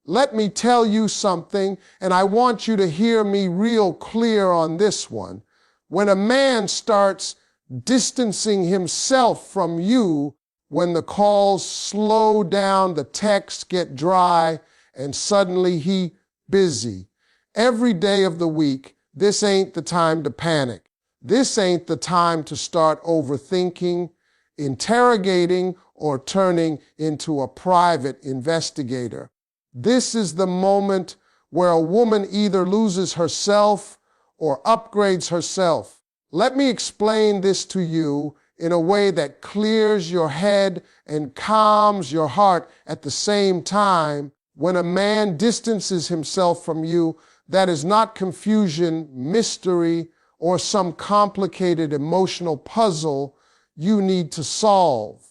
Let me tell you something, and I want you to hear me real clear on this one. When a man starts distancing himself from you, when the calls slow down, the texts get dry, and suddenly he busy. Every day of the week, this ain't the time to panic. This ain't the time to start overthinking, interrogating, or turning into a private investigator. This is the moment where a woman either loses herself or upgrades herself. Let me explain this to you in a way that clears your head and calms your heart at the same time. When a man distances himself from you, that is not confusion, mystery, or some complicated emotional puzzle you need to solve.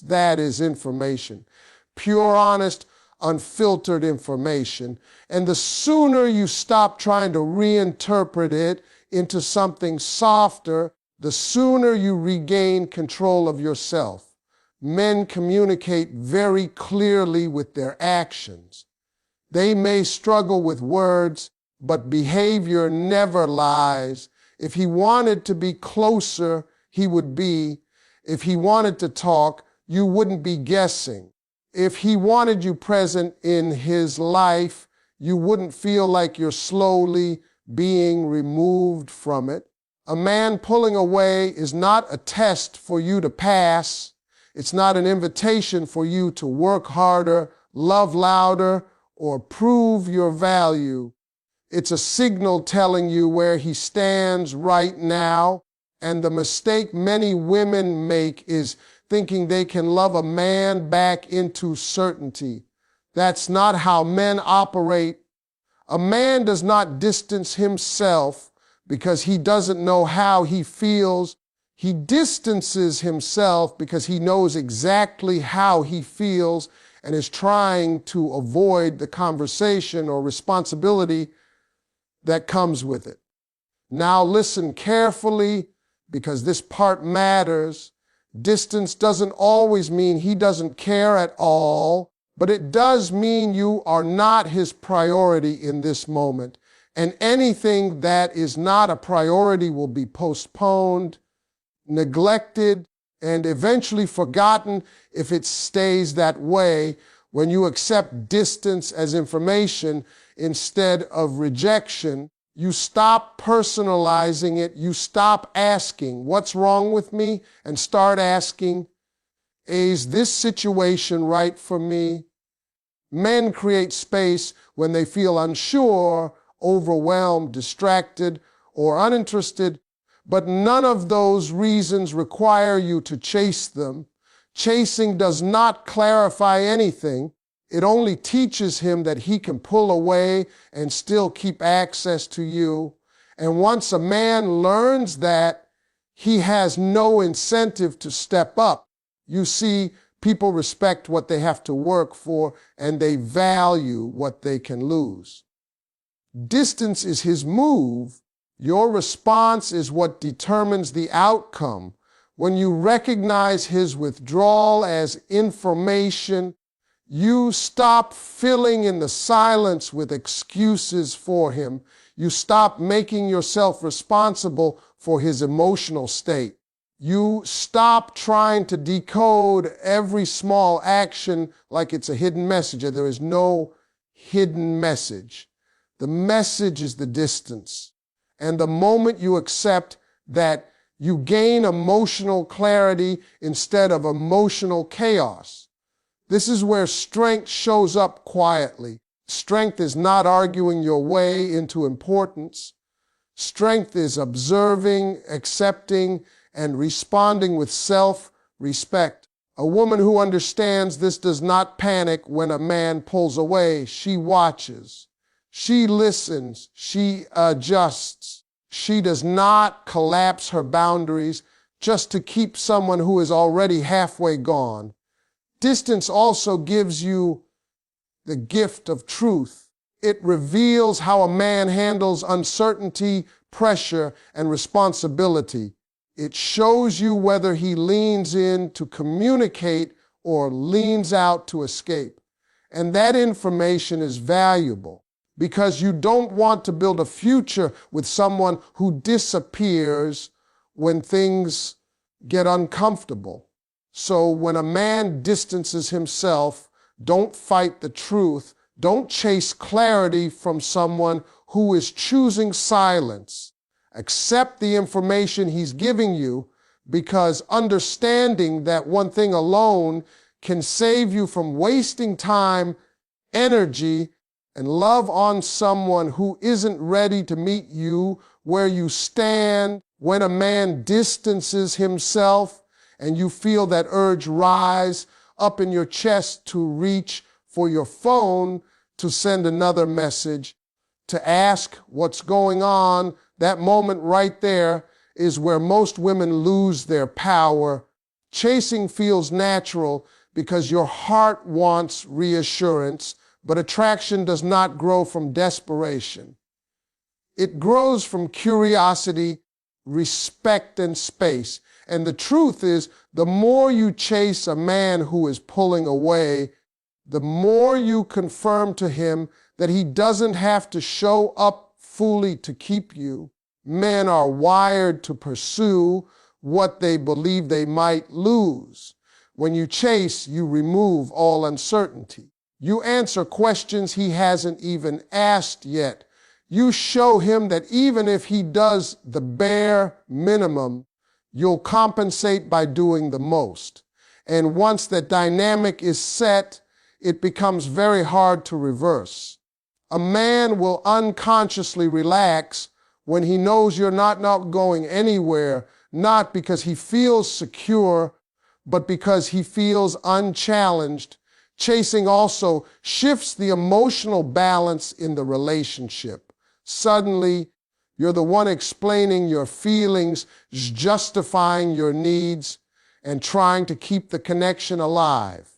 That is information. Pure, honest, unfiltered information. And the sooner you stop trying to reinterpret it into something softer, the sooner you regain control of yourself. Men communicate very clearly with their actions. They may struggle with words, but behavior never lies. If he wanted to be closer, he would be. If he wanted to talk, you wouldn't be guessing. If he wanted you present in his life, you wouldn't feel like you're slowly being removed from it. A man pulling away is not a test for you to pass. It's not an invitation for you to work harder, love louder, or prove your value. It's a signal telling you where he stands right now. And the mistake many women make is thinking they can love a man back into certainty. That's not how men operate. A man does not distance himself because he doesn't know how he feels. He distances himself because he knows exactly how he feels and is trying to avoid the conversation or responsibility that comes with it. Now listen carefully, because this part matters. Distance doesn't always mean he doesn't care at all, but it does mean you are not his priority in this moment. And anything that is not a priority will be postponed, neglected, and eventually forgotten if it stays that way. When you accept distance as information instead of rejection, you stop personalizing it. You stop asking, what's wrong with me? And start asking, is this situation right for me? Men create space when they feel unsure, overwhelmed, distracted, or uninterested, but none of those reasons require you to chase them. Chasing does not clarify anything. It only teaches him that he can pull away and still keep access to you. And once a man learns that, he has no incentive to step up. You see, people respect what they have to work for, and they value what they can lose. Distance is his move. Your response is what determines the outcome. When you recognize his withdrawal as information, you stop filling in the silence with excuses for him. You stop making yourself responsible for his emotional state. You stop trying to decode every small action like it's a hidden message. There is no hidden message. The message is the distance. And the moment you accept that, you gain emotional clarity instead of emotional chaos. This is where strength shows up quietly. Strength is not arguing your way into importance. Strength is observing, accepting, and responding with self-respect. A woman who understands this does not panic when a man pulls away. She watches. She listens. She adjusts. She does not collapse her boundaries just to keep someone who is already halfway gone. Distance also gives you the gift of truth. It reveals how a man handles uncertainty, pressure, and responsibility. It shows you whether he leans in to communicate or leans out to escape. And that information is valuable because you don't want to build a future with someone who disappears when things get uncomfortable. So when a man distances himself, don't fight the truth. Don't chase clarity from someone who is choosing silence. Accept the information he's giving you, because understanding that one thing alone can save you from wasting time, energy, and love on someone who isn't ready to meet you where you stand. When a man distances himself and you feel that urge rise up in your chest to reach for your phone to send another message, to ask what's going on, that moment right there is where most women lose their power. Chasing feels natural because your heart wants reassurance, but attraction does not grow from desperation. It grows from curiosity, respect, and space. And the truth is, the more you chase a man who is pulling away, the more you confirm to him that he doesn't have to show up fully to keep you. Men are wired to pursue what they believe they might lose. When you chase, you remove all uncertainty. You answer questions he hasn't even asked yet. You show him that even if he does the bare minimum, you'll compensate by doing the most. And once that dynamic is set, it becomes very hard to reverse. A man will unconsciously relax when he knows you're not going anywhere, not because he feels secure, but because he feels unchallenged. Chasing also shifts the emotional balance in the relationship. Suddenly, you're the one explaining your feelings, justifying your needs, and trying to keep the connection alive.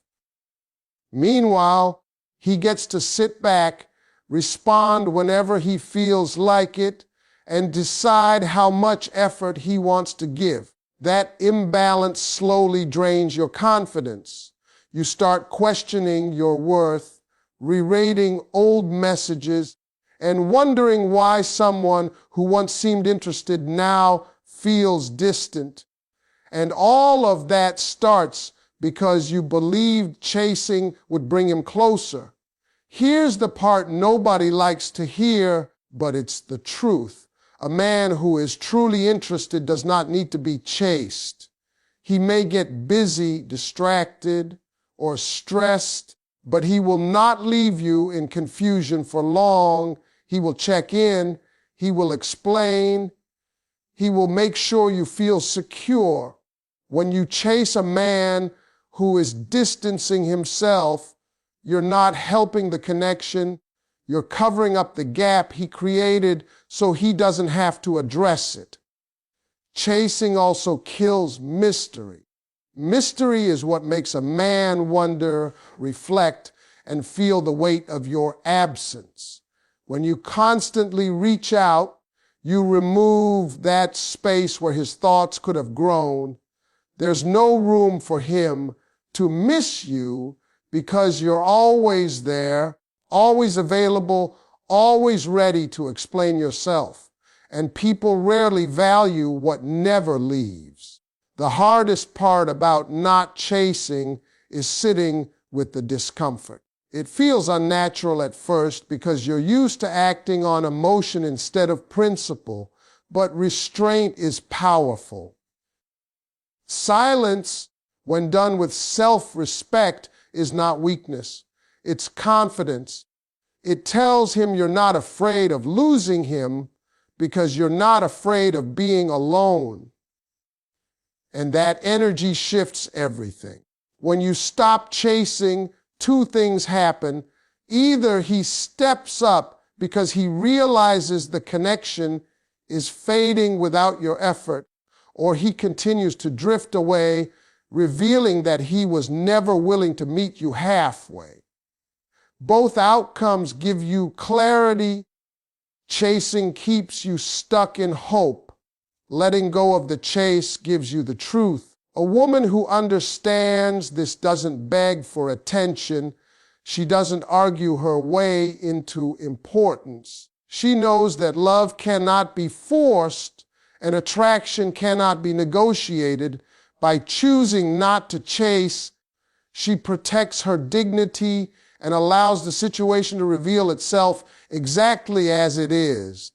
Meanwhile, he gets to sit back, respond whenever he feels like it, and decide how much effort he wants to give. That imbalance slowly drains your confidence. You start questioning your worth, rerating old messages, and wondering why someone who once seemed interested now feels distant. And all of that starts because you believed chasing would bring him closer. Here's the part nobody likes to hear, but it's the truth. A man who is truly interested does not need to be chased. He may get busy, distracted, or stressed, but he will not leave you in confusion for long. He will check in. He will explain. He will make sure you feel secure. When you chase a man who is distancing himself, you're not helping the connection. You're covering up the gap he created so he doesn't have to address it. Chasing also kills mystery. Mystery is what makes a man wonder, reflect, and feel the weight of your absence. When you constantly reach out, you remove that space where his thoughts could have grown. There's no room for him to miss you because you're always there, always available, always ready to explain yourself. And people rarely value what never leaves. The hardest part about not chasing is sitting with the discomfort. It feels unnatural at first because you're used to acting on emotion instead of principle, but restraint is powerful. Silence, when done with self-respect, is not weakness. It's confidence. It tells him you're not afraid of losing him because you're not afraid of being alone. And that energy shifts everything. When you stop chasing, two things happen. Either he steps up because he realizes the connection is fading without your effort, or he continues to drift away, revealing that he was never willing to meet you halfway. Both outcomes give you clarity. Chasing keeps you stuck in hope. Letting go of the chase gives you the truth. A woman who understands this doesn't beg for attention. She doesn't argue her way into importance. She knows that love cannot be forced and attraction cannot be negotiated. By choosing not to chase, she protects her dignity and allows the situation to reveal itself exactly as it is.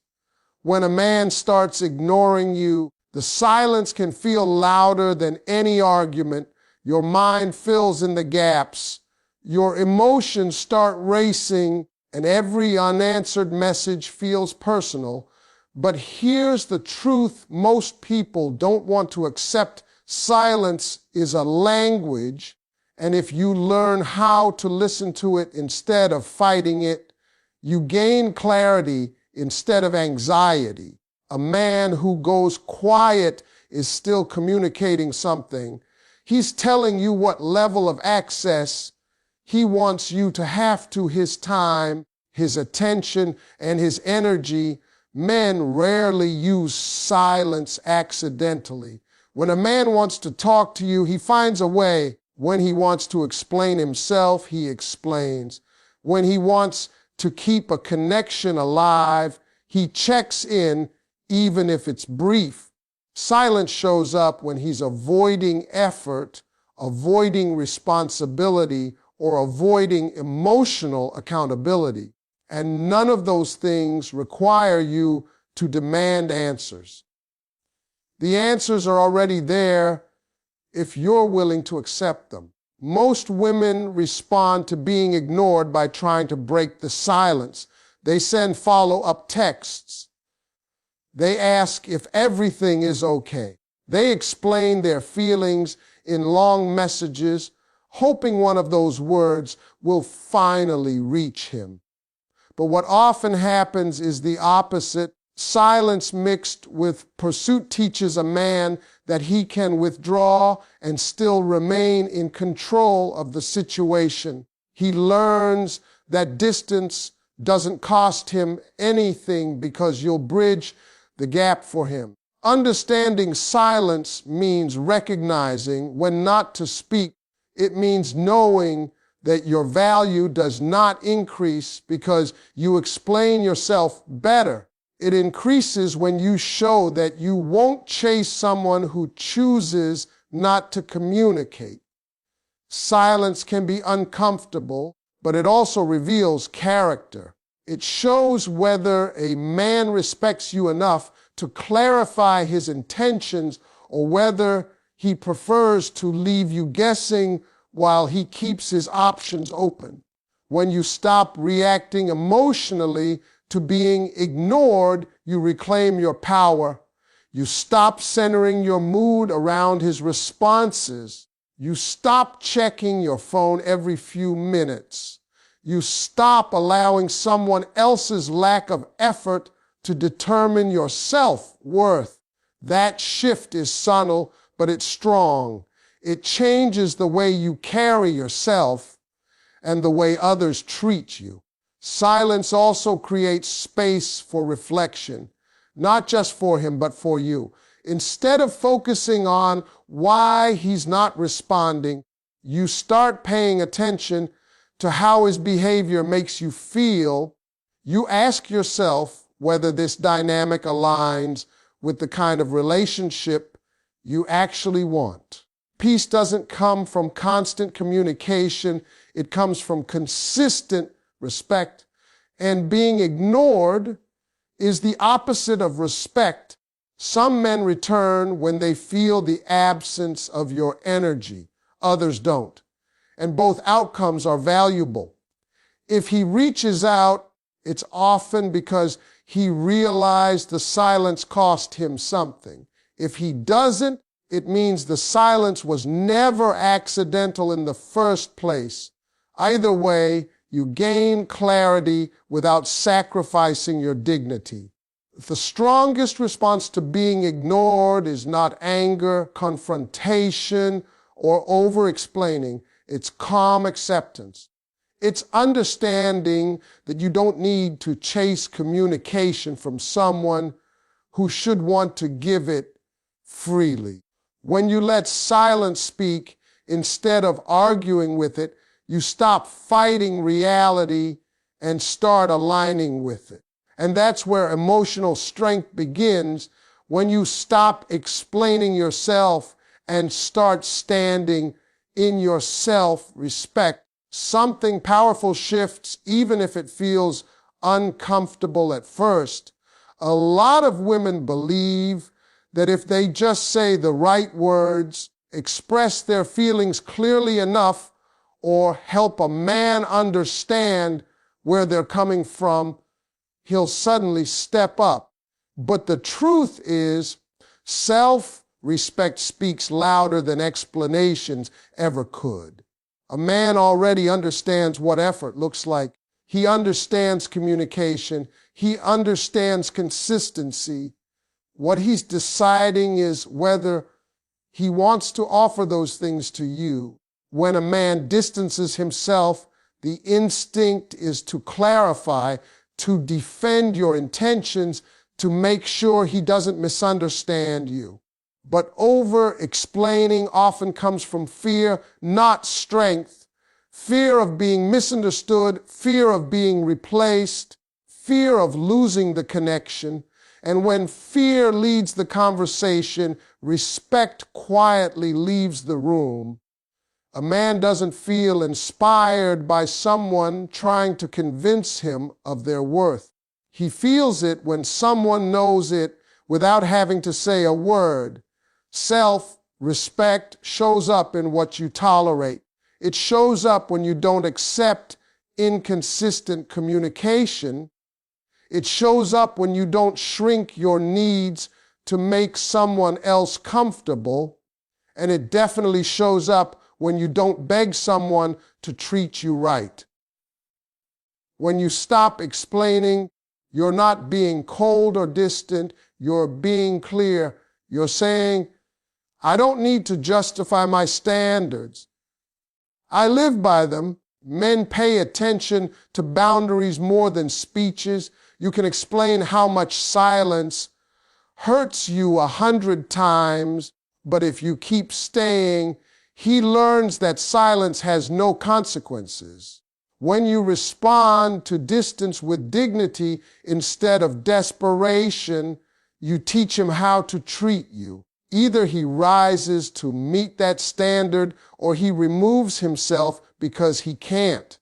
When a man starts ignoring you, the silence can feel louder than any argument. Your mind fills in the gaps. Your emotions start racing, and every unanswered message feels personal. But here's the truth most people don't want to accept. Silence is a language, and if you learn how to listen to it instead of fighting it, you gain clarity instead of anxiety. A man who goes quiet is still communicating something. He's telling you what level of access he wants you to have to his time, his attention, and his energy. Men rarely use silence accidentally. When a man wants to talk to you, he finds a way. When he wants to explain himself, he explains. When he wants to keep a connection alive, he checks in, even if it's brief. Silence shows up when he's avoiding effort, avoiding responsibility, or avoiding emotional accountability. And none of those things require you to demand answers. The answers are already there if you're willing to accept them. Most women respond to being ignored by trying to break the silence. They send follow-up texts. They ask if everything is okay. They explain their feelings in long messages, hoping one of those words will finally reach him. But what often happens is the opposite. Silence mixed with pursuit teaches a man that he can withdraw and still remain in control of the situation. He learns that distance doesn't cost him anything because you'll bridge the gap for him. Understanding silence means recognizing when not to speak. It means knowing that your value does not increase because you explain yourself better. It increases when you show that you won't chase someone who chooses not to communicate. Silence can be uncomfortable, but it also reveals character. It shows whether a man respects you enough to clarify his intentions or whether he prefers to leave you guessing while he keeps his options open. When you stop reacting emotionally to being ignored, you reclaim your power. You stop centering your mood around his responses. You stop checking your phone every few minutes. You stop allowing someone else's lack of effort to determine your self-worth. That shift is subtle, but it's strong. It changes the way you carry yourself and the way others treat you. Silence also creates space for reflection, not just for him, but for you. Instead of focusing on why he's not responding, you start paying attention to how his behavior makes you feel. You ask yourself whether this dynamic aligns with the kind of relationship you actually want. Peace doesn't come from constant communication. It comes from consistent respect. And being ignored is the opposite of respect. Some men return when they feel the absence of your energy. Others don't. And both outcomes are valuable. If he reaches out, it's often because he realized the silence cost him something. If he doesn't, it means the silence was never accidental in the first place. Either way, you gain clarity without sacrificing your dignity. The strongest response to being ignored is not anger, confrontation, or over-explaining. It's calm acceptance. It's understanding that you don't need to chase communication from someone who should want to give it freely. When you let silence speak instead of arguing with it, You stop fighting reality and start aligning with it. And that's where emotional strength begins, when you stop explaining yourself and start standing in your self-respect. Something powerful shifts, even if it feels uncomfortable at first. A lot of women believe that if they just say the right words, express their feelings clearly enough, or help a man understand where they're coming from, he'll suddenly step up. But the truth is, self-respect speaks louder than explanations ever could. A man already understands what effort looks like. He understands communication. He understands consistency. What he's deciding is whether he wants to offer those things to you. When a man distances himself, the instinct is to clarify, to defend your intentions, to make sure he doesn't misunderstand you. But over-explaining often comes from fear, not strength. Fear of being misunderstood, fear of being replaced, fear of losing the connection. And when fear leads the conversation, respect quietly leaves the room. A man doesn't feel inspired by someone trying to convince him of their worth. He feels it when someone knows it without having to say a word. Self-respect shows up in what you tolerate. It shows up when you don't accept inconsistent communication. It shows up when you don't shrink your needs to make someone else comfortable. And it definitely shows up when you don't beg someone to treat you right. When you stop explaining, you're not being cold or distant, you're being clear. You're saying, I don't need to justify my standards. I live by them. Men pay attention to boundaries more than speeches. You can explain how much silence hurts you 100 times, but if you keep staying, he learns that silence has no consequences. When you respond to distance with dignity instead of desperation, you teach him how to treat you. Either he rises to meet that standard or he removes himself because he can't.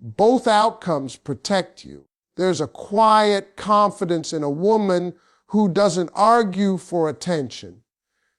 Both outcomes protect you. There's a quiet confidence in a woman who doesn't argue for attention.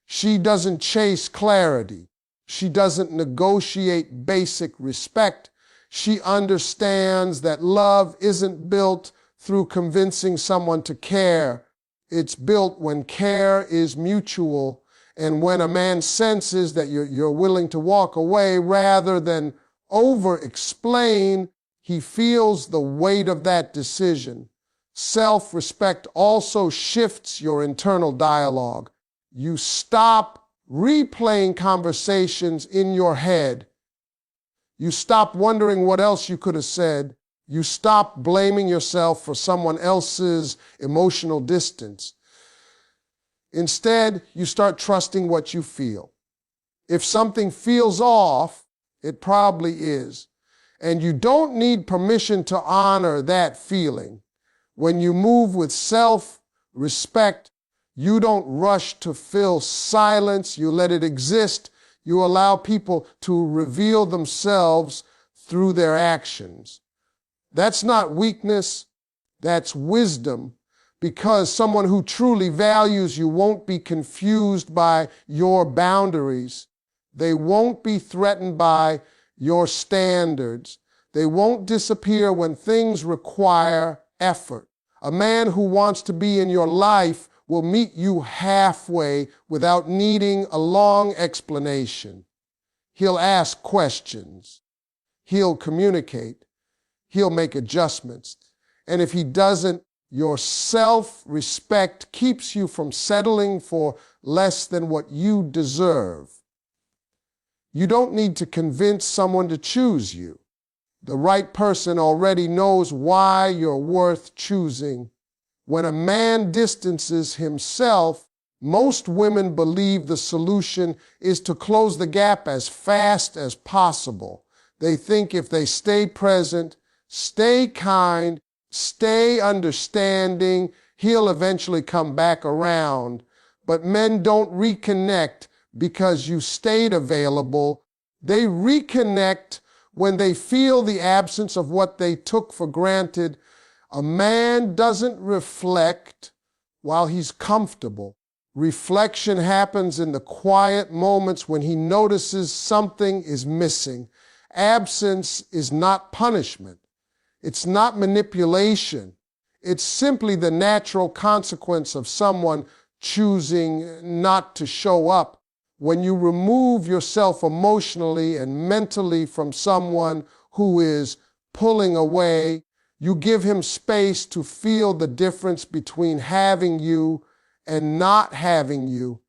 She doesn't chase clarity. She doesn't negotiate basic respect. She understands that love isn't built through convincing someone to care. It's built when care is mutual, and when a man senses that you're willing to walk away rather than over-explain, he feels the weight of that decision. Self-respect also shifts your internal dialogue. You stop replaying conversations in your head. You stop wondering what else you could have said. You stop blaming yourself for someone else's emotional distance. Instead, you start trusting what you feel. If something feels off, it probably is. And you don't need permission to honor that feeling. When you move with self-respect, you don't rush to fill silence. You let it exist. You allow people to reveal themselves through their actions. That's not weakness, that's wisdom, because someone who truly values you won't be confused by your boundaries. They won't be threatened by your standards. They won't disappear when things require effort. A man who wants to be in your life will meet you halfway without needing a long explanation. He'll ask questions. He'll communicate. He'll make adjustments. And if he doesn't, your self-respect keeps you from settling for less than what you deserve. You don't need to convince someone to choose you. The right person already knows why you're worth choosing. When a man distances himself, most women believe the solution is to close the gap as fast as possible. They think if they stay present, stay kind, stay understanding, he'll eventually come back around. But men don't reconnect because you stayed available. They reconnect when they feel the absence of what they took for granted. A man doesn't reflect while he's comfortable. Reflection happens in the quiet moments when he notices something is missing. Absence is not punishment. It's not manipulation. It's simply the natural consequence of someone choosing not to show up. When you remove yourself emotionally and mentally from someone who is pulling away, you give him space to feel the difference between having you and not having you.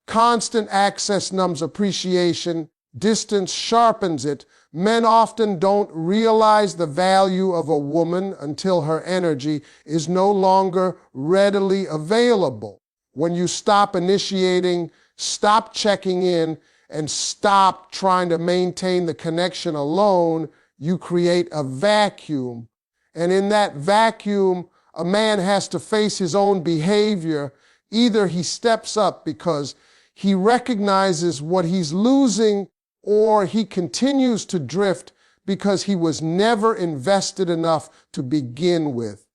Constant access numbs appreciation. Distance sharpens it. Men often don't realize the value of a woman until her energy is no longer readily available. When you stop initiating, stop checking in, and stop trying to maintain the connection alone, you create a vacuum. And in that vacuum, a man has to face his own behavior. Either he steps up because he recognizes what he's losing, or he continues to drift because he was never invested enough to begin with.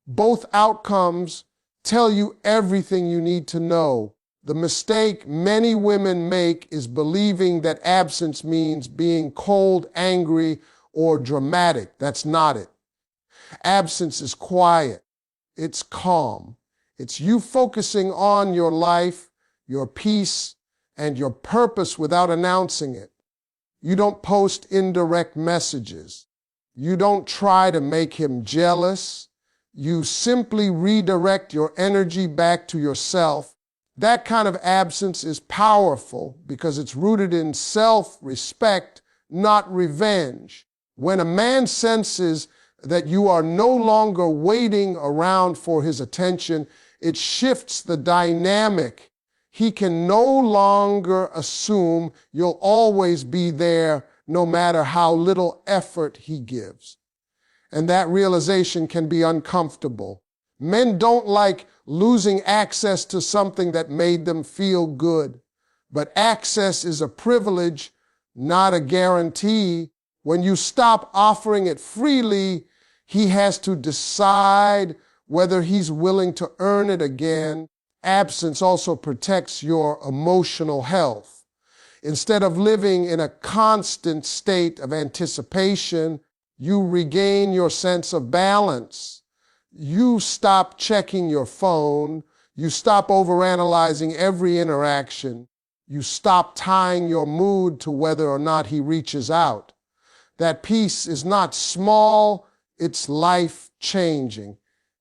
Both outcomes tell you everything you need to know. The mistake many women make is believing that absence means being cold, angry, or dramatic. That's not it. Absence is quiet. It's calm. It's you focusing on your life, your peace, and your purpose without announcing it. You don't post indirect messages. You don't try to make him jealous. You simply redirect your energy back to yourself. That kind of absence is powerful because it's rooted in self-respect, not revenge. When a man senses that you are no longer waiting around for his attention, it shifts the dynamic. He can no longer assume you'll always be there no matter how little effort he gives. And that realization can be uncomfortable. Men don't like losing access to something that made them feel good. But access is a privilege, not a guarantee. When you stop offering it freely, he has to decide whether he's willing to earn it again. Absence also protects your emotional health. Instead of living in a constant state of anticipation, you regain your sense of balance. You stop checking your phone. You stop overanalyzing every interaction. You stop tying your mood to whether or not he reaches out. That peace is not small, it's life-changing.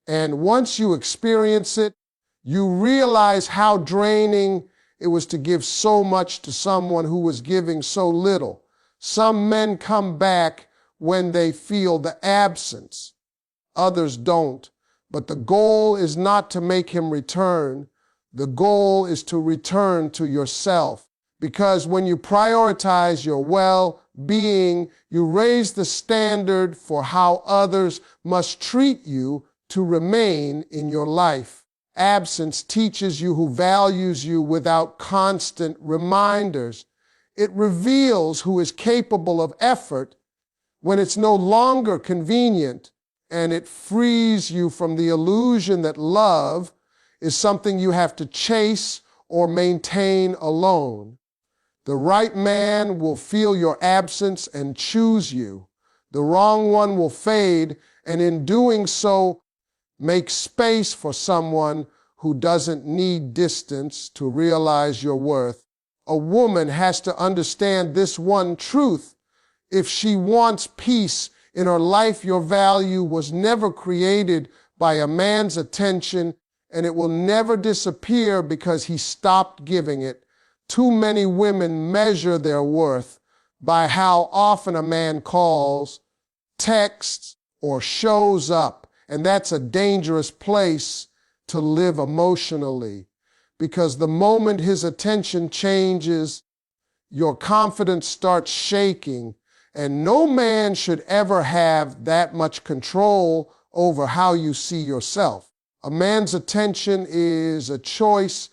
And once you experience it, you realize how draining it was to give so much to someone who was giving so little. Some men come back when they feel the absence. Others don't. But the goal is not to make him return. The goal is to return to yourself. Because when you prioritize your well-being, you raise the standard for how others must treat you to remain in your life. Absence teaches you who values you without constant reminders. It reveals who is capable of effort when it's no longer convenient, and it frees you from the illusion that love is something you have to chase or maintain alone. The right man will feel your absence and choose you. The wrong one will fade, and in doing so, make space for someone who doesn't need distance to realize your worth. A woman has to understand this one truth. If she wants peace in her life, your value was never created by a man's attention, and it will never disappear because he stopped giving it. Too many women measure their worth by how often a man calls, texts, or shows up. And that's a dangerous place to live emotionally, because the moment his attention changes, your confidence starts shaking, And no man should ever have that much control over how you see yourself. A man's attention is a choice